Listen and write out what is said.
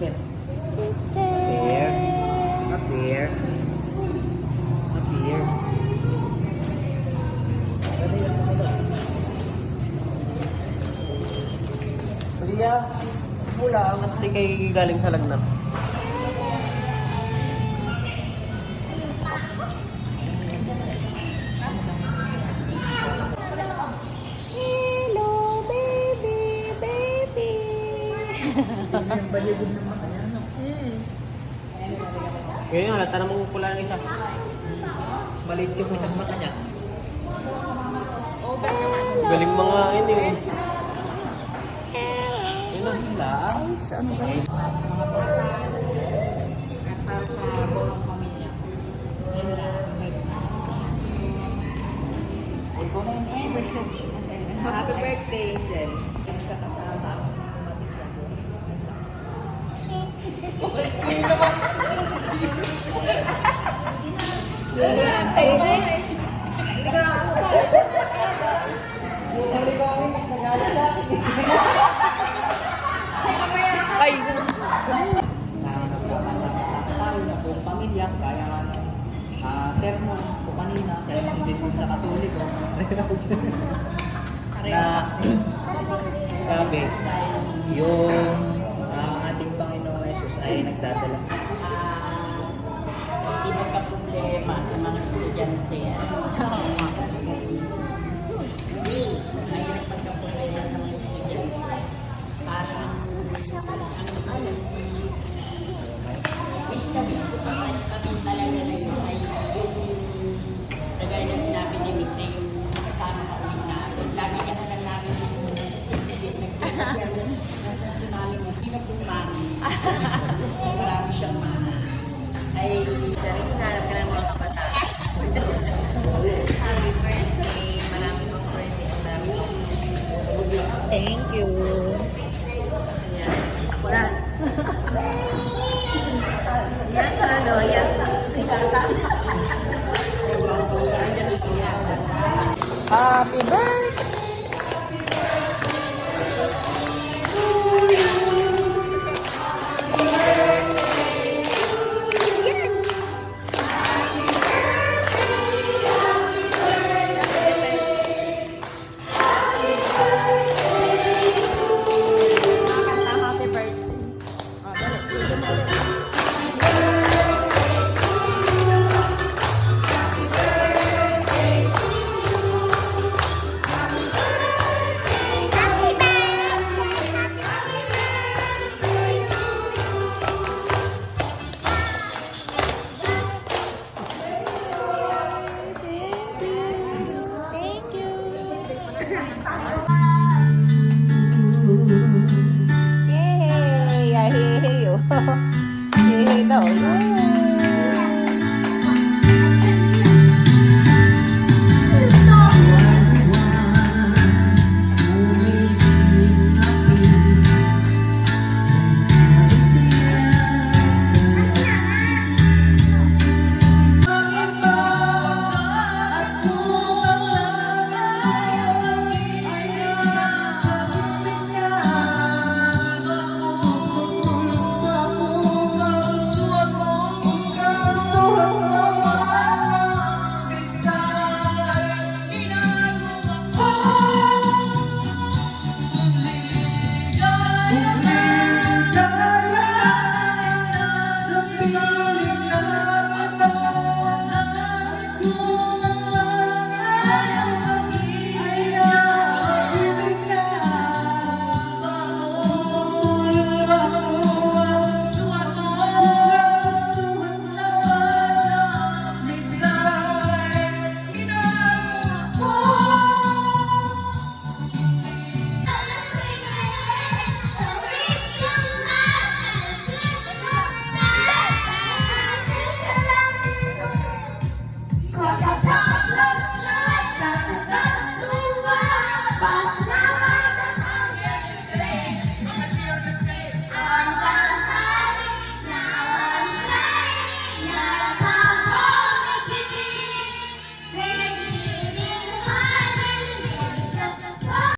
Fair. Fair. Not fair. Not fair. Maria, mula ang at kay galing sa lagnat. Hello, baby, baby. Ang balibog ng mata niya, no? Kaya nga, halata namang pula ng isa. Maliit yung isang mata niya. Galing mga ini. Yun ang lang. Para sa buong pamilya. Happy birthday, Angel. Kakasama. Ay, Nagkakasama-sama tayo na buong pamilya. Kaya nga ng sermon ko kanina, sermon din dun sa Katoliko. Na sabi, yung ating Panginoong Jesus ay nagdadala. Hindi magka-problema sa mga estudyante. Hindi, mahirap magka-problema sa mga estudyante. Parang, bis ko pa kami talaga na yun ay yung kagaya na sinabi ni Mikri, yung kasama ka ulit natin. Lagi ka na lang namin yung nagsasabi mo, pinagpumami. Marami siyang mga ay sarili hinarap ka ng mga kabataan. Happy birthday! Marami pang birthday. Marami pang thank you. yan. Wala. Yan, ano, yan. Happy birthday. Happy birthday. Thank you. Yay! I hear you. Yay daw. Yay!